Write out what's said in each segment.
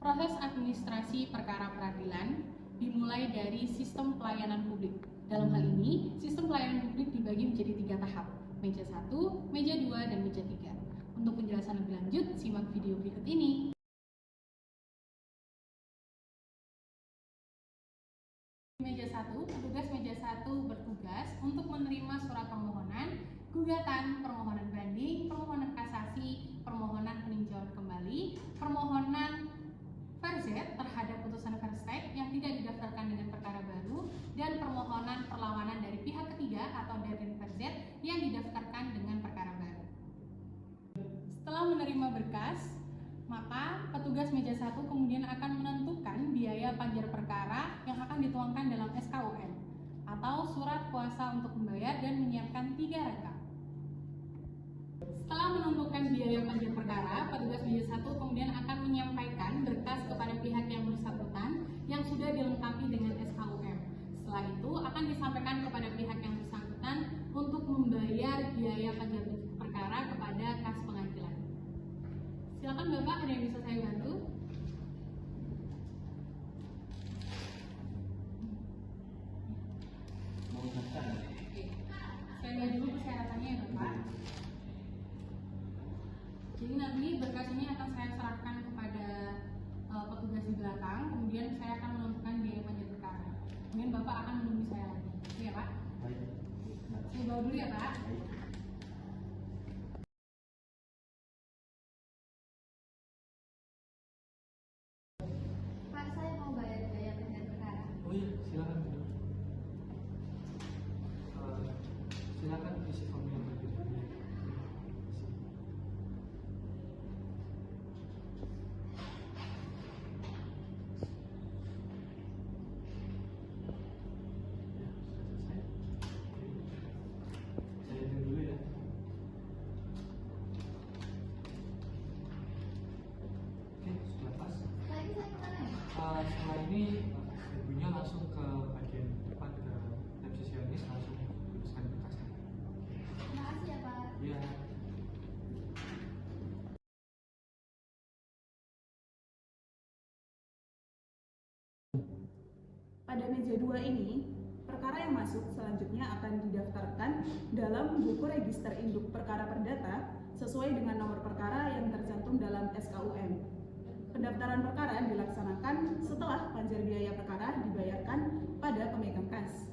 Proses administrasi perkara peradilan dimulai dari sistem pelayanan publik. Dalam hal ini, sistem pelayanan publik dibagi menjadi 3 tahap, meja 1, meja 2, dan meja 3. Untuk penjelasan lebih lanjut, simak video berikut ini. Meja 1, petugas meja 1 bertugas untuk menerima surat permohonan, gugatan, permohonan banding, permohonan kasasi, permohonan peninjauan kembali, permohonan verzet terhadap putusan verstek yang tidak didaftarkan dengan perkara baru, dan permohonan perlawanan dari pihak ketiga atau deadline verzet yang didaftarkan dengan perkara baru. Setelah menerima berkas, maka petugas meja 1 kemudian akan menentukan biaya panjar perkara yang akan dituangkan dalam SKUM atau surat kuasa untuk membayar dan menyiapkan 3 rangka. Setelah menentukan biaya panjar perkara, petugas meja 1 kemudian akan menyampaikan berkas kepada pihak yang bersangkutan yang sudah dilengkapi dengan SKUM. Setelah itu akan disampaikan kepada pihak yang bersangkutan untuk membayar biaya panjar perkara kepada kas pengadilan. Silakan Bapak, ada yang bisa saya bantu? Oke. Saya lihat dulu persyaratannya ya Bapak. Jadi nanti berkas ini akan saya serahkan kepada petugas di belakang, kemudian saya akan menentukan biaya panjar perkara. Kemudian Bapak akan menunggu saya lagi. Iya Pak? Baik. Saya bawa dulu ya Pak. Pak, saya mau bayar biaya panjar perkara. Oh iya, silakan. Silakan isi form yang berikut. Saya hitung dulu ya. Oke, sudah pas. Saya kemana ya? Setelah ini ibunya langsung ke bagian depan ke resepsionis, langsung tuliskan berkasnya. Terima kasih ya Pak. Iya. Pada meja 2 ini, perkara yang masuk selanjutnya akan didaftarkan dalam buku register induk perkara perdata sesuai dengan nomor perkara yang tercantum dalam SKUM. Pendaftaran perkara dilaksanakan setelah panjar biaya perkara dibayarkan pada pemegang kas.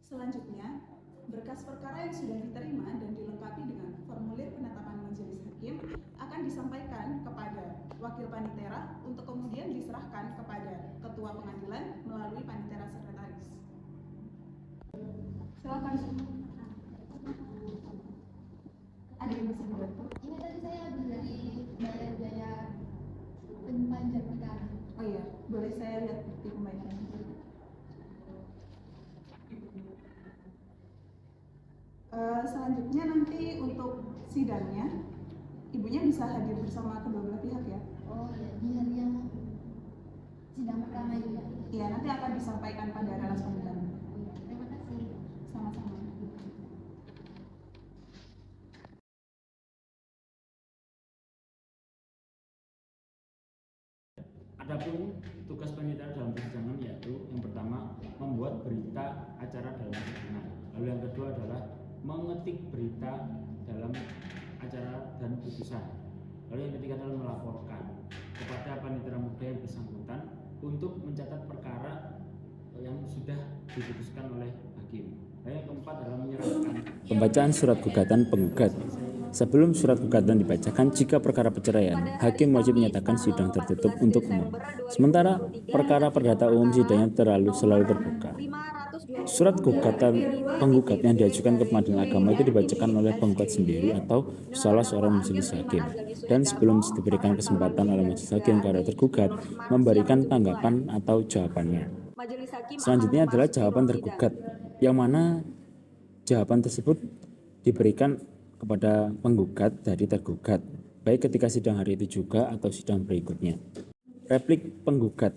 Selanjutnya, berkas perkara yang sudah diterima dan dilengkapi dengan formulir penetapan majelis hakim akan disampaikan kepada wakil panitera untuk kemudian diserahkan kepada ketua pengadilan melalui panitera sekretaris. Silakan. Ada yang bisa dibantu? Ini tadi saya habis dari bayar biaya panjar perkara. Oh iya, boleh saya lihat bukti pembayaran? Selanjutnya nanti untuk sidangnya, ibunya bisa hadir bersama kedua belah pihak ya? Oh iya, di hari yang sidang pertama itu ya. Iya, nanti akan disampaikan pada relas pengadilan. Terima kasih. Sama-sama. Adapun tugas panitera dalam persidangan yaitu yang pertama membuat berita acara dalam persidangan, lalu yang kedua adalah mengetik berita dalam acara dan putusan, lalu yang ketiga adalah melaporkan kepada panitera muda yang bersangkutan untuk mencatat perkara yang sudah diputuskan oleh hakim. Lalu yang keempat adalah menyerahkan pembacaan surat gugatan penggugat. Sebelum surat gugatan dibacakan, jika perkara perceraian, hakim wajib menyatakan sidang tertutup untuk umum. Sementara perkara perdata umum sidangnya selalu terbuka. Surat gugatan penggugat yang diajukan ke pengadilan agama itu dibacakan oleh penggugat sendiri atau salah seorang majelis hakim. Dan sebelum diberikan kesempatan oleh majelis hakim kepada tergugat memberikan tanggapan atau jawabannya. Selanjutnya adalah jawaban tergugat, yang mana jawaban tersebut diberikan kepada penggugat dari tergugat, baik ketika sidang hari itu juga atau sidang berikutnya. Replik penggugat,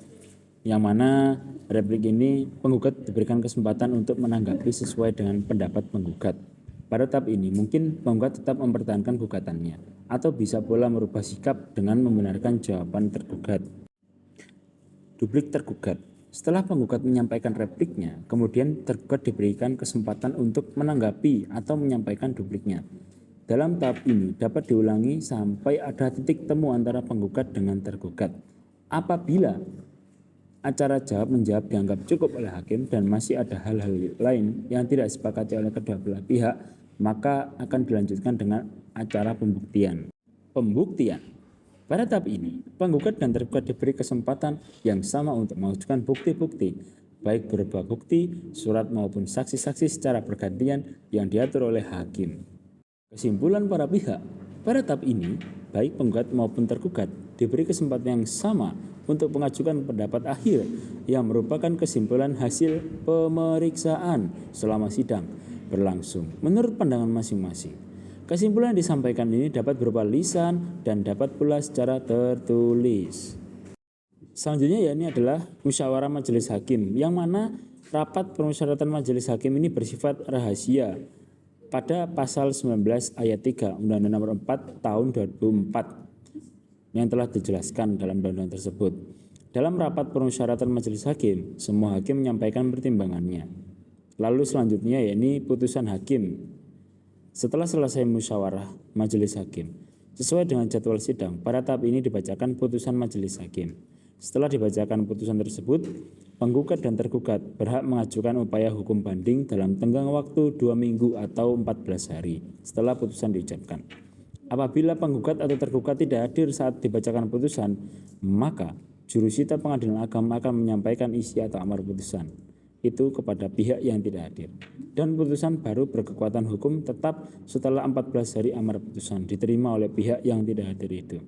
yang mana replik ini penggugat diberikan kesempatan untuk menanggapi sesuai dengan pendapat penggugat. Pada tahap ini mungkin penggugat tetap mempertahankan gugatannya atau bisa pula merubah sikap dengan membenarkan jawaban tergugat. Duplik tergugat. Setelah penggugat menyampaikan repliknya, kemudian tergugat diberikan kesempatan untuk menanggapi atau menyampaikan dupliknya. Dalam tahap ini dapat diulangi sampai ada titik temu antara penggugat dengan tergugat. Apabila acara jawab menjawab dianggap cukup oleh hakim dan masih ada hal-hal lain yang tidak disepakati oleh kedua belah pihak, maka akan dilanjutkan dengan acara pembuktian. Pada tahap ini, penggugat dan tergugat diberi kesempatan yang sama untuk mengajukan bukti-bukti, baik berupa bukti, surat maupun saksi-saksi secara bergantian yang diatur oleh hakim. Kesimpulan para pihak, pada tahap ini, baik penggugat maupun tergugat diberi kesempatan yang sama untuk mengajukan pendapat akhir yang merupakan kesimpulan hasil pemeriksaan selama sidang berlangsung menurut pandangan masing-masing. Kesimpulan yang disampaikan ini dapat berupa lisan dan dapat pula secara tertulis. Selanjutnya ini adalah musyawarah majelis hakim, yang mana rapat permusyawaratan majelis hakim ini bersifat rahasia pada pasal 19 ayat 3 Undang-Undang Nomor 4 Tahun 2004 yang telah dijelaskan dalam undang-undang tersebut. Dalam rapat permusyawaratan majelis hakim, semua hakim menyampaikan pertimbangannya. Lalu selanjutnya yakni putusan hakim. Setelah selesai musyawarah majelis hakim, sesuai dengan jadwal sidang, pada tahap ini dibacakan putusan majelis hakim. Setelah dibacakan putusan tersebut, penggugat dan tergugat berhak mengajukan upaya hukum banding dalam tenggang waktu 2 minggu atau 14 hari setelah putusan diucapkan. Apabila penggugat atau tergugat tidak hadir saat dibacakan putusan, maka jurusita pengadilan agama akan menyampaikan isi atau amar putusan itu kepada pihak yang tidak hadir. Dan putusan baru berkekuatan hukum tetap setelah 14 hari amar putusan diterima oleh pihak yang tidak hadir itu.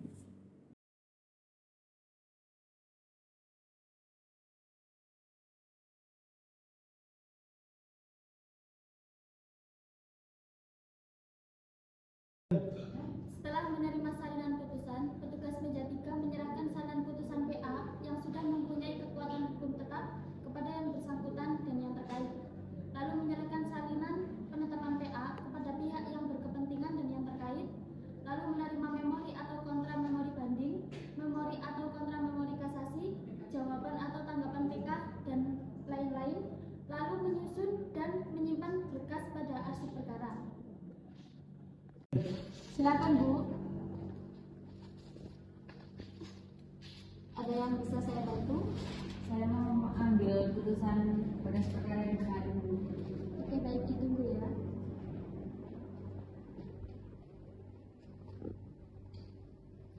Setelah menerima salinan putusan, petugas meja 3 menyerahkan salinan putusan PA yang sudah mempunyai kekuatan hukum tetap kepada yang bersangkutan dan yang terkait. Lalu menyerahkan salinan penetapan PA kepada pihak yang berkepentingan dan yang terkait. Lalu menerima memori atau kontra memori banding, memori atau kontra memori kasasi, jawaban atau tanggapan PK, dan lain-lain. Lalu menyusun dan menyimpan berkas pada arsip perkara. Silakan Bu. Ada yang bisa saya bantu? Saya mau mengambil putusan berkas perkara yang kemarin, Bu. Oke, baik, ditunggu ya.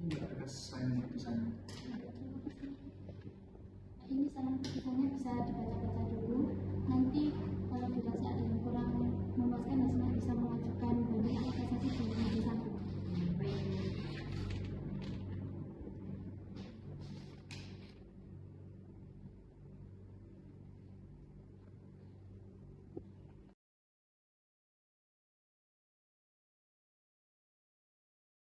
Ini berkas salinan putusan. Ini salinan putusannya bisa dibaca-baca dulu. Nanti kalau dirasa ada yang kurang memuaskan, Asma bisa mengajukan banding atau kasasi di majelis hakim.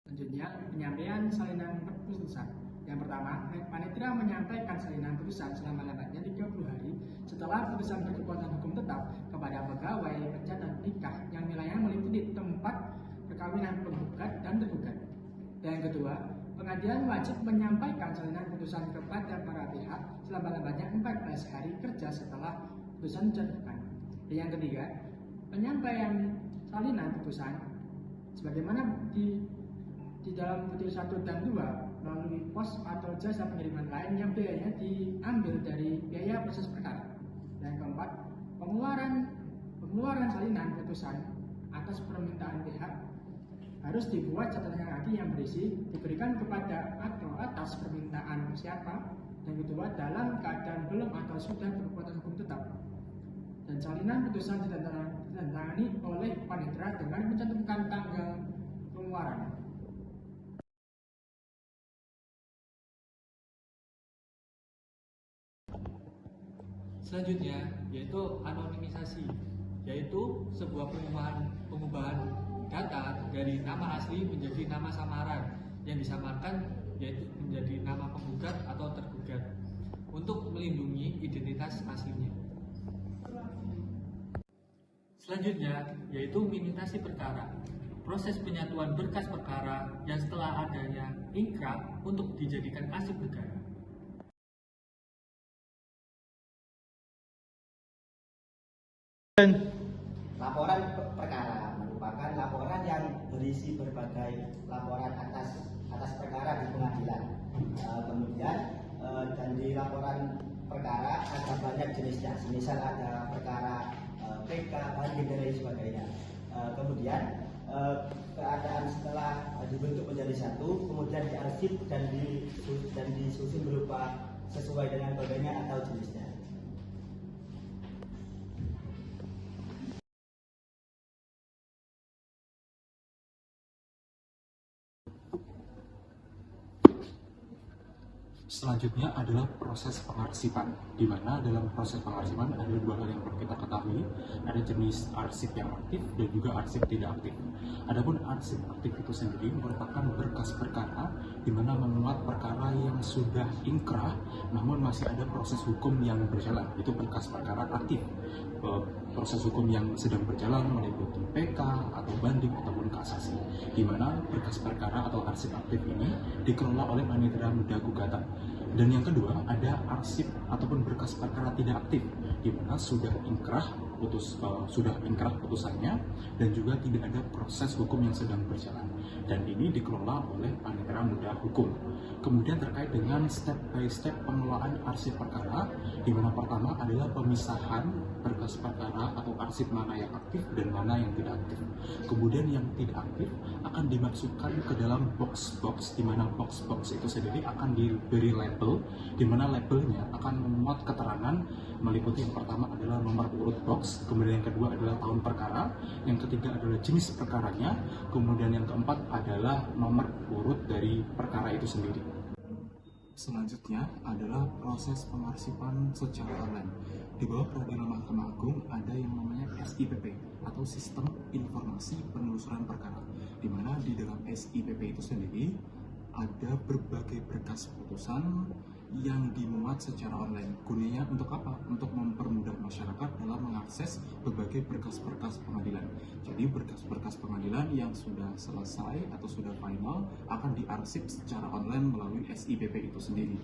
Selanjutnya, penyampaian salinan putusan. Yang pertama, panitia menyampaikan salinan putusan selama-lamanya 30 hari setelah putusan berkekuatan hukum tetap kepada pegawai pencatat nikah yang nilainya meliputi tempat perkawinan penggugat dan tergugat. Dan yang kedua, pengadilan wajib menyampaikan salinan putusan kepada para pihak selama-lamanya 14 hari kerja setelah putusan dijatuhkan. Dan yang ketiga, penyampaian salinan putusan sebagaimana di dalam putusan 1 dan 2 melalui pos atau jasa pengiriman lain yang biayanya diambil dari biaya proses perkara. Dan keempat, pengeluaran salinan putusan atas permintaan pihak harus dibuat catatan kaki yang berisi diberikan kepada atau atas permintaan siapa, dan kedua dalam keadaan belum atau sudah berkekuatan hukum tetap. Dan salinan putusan ditandatangani oleh panitera dengan mencantumkan tanggal pengeluaran. Selanjutnya yaitu anonimisasi, yaitu sebuah pengubahan data dari nama asli menjadi nama samaran yang disamarkan yaitu menjadi nama penggugat atau tergugat untuk melindungi identitas aslinya. Selanjutnya yaitu minutasi perkara. Proses penyatuan berkas perkara yang setelah adanya ingkrah untuk dijadikan arsip negara. Laporan perkara merupakan laporan yang berisi berbagai laporan atas perkara di pengadilan. Kemudian dan di laporan perkara ada banyak jenisnya, misal ada perkara PK, banding dan lain sebagainya. Kemudian keadaan setelah dibentuk menjadi satu, kemudian diarsip dan disusun berupa sesuai dengan bagiannya atau jenisnya. Selanjutnya adalah proses pengarsipan, di mana dalam proses pengarsipan ada dua hal yang perlu kita ketahui, ada jenis arsip yang aktif dan juga arsip tidak aktif. Adapun arsip aktif itu sendiri merupakan berkas perkara di mana memuat perkara yang sudah ingkrah namun masih ada proses hukum yang berjalan, itu berkas perkara aktif. Proses hukum yang sedang berjalan meliputi PK atau banding ataupun kasasi, di mana berkas perkara atau arsip aktif ini dikelola oleh panitera muda gugatan. Dan yang kedua ada arsip ataupun berkas perkara tidak aktif, di mana sudah ingkrah putusannya dan juga tidak ada proses hukum yang sedang berjalan. Dan ini dikelola oleh panitera muda hukum. Kemudian terkait dengan step by step pengelolaan arsip perkara, di mana pertama adalah pemisahan berkas perkara atau arsip mana yang aktif dan mana yang tidak aktif. Kemudian yang tidak aktif akan dimasukkan ke dalam box-box, di mana box-box itu sendiri akan diberi label, di mana labelnya akan memuat keterangan meliputi yang pertama adalah nomor urut box, kemudian yang kedua adalah tahun perkara, yang ketiga adalah jenis perkaranya, kemudian yang keempat adalah nomor urut dari perkara itu sendiri. Selanjutnya adalah proses pengarsipan secara online. Di bawah peradilan Mahkamah Agung ada yang namanya SIPP atau Sistem Informasi Penelusuran Perkara, di mana di dalam SIPP itu sendiri ada berbagai berkas putusan yang dimuat secara online. Gunanya untuk apa? Untuk mempermudah masyarakat dalam mengakses berbagai berkas-berkas pengadilan. Jadi berkas-berkas pengadilan yang sudah selesai atau sudah final akan diarsip secara online melalui SIPP itu sendiri.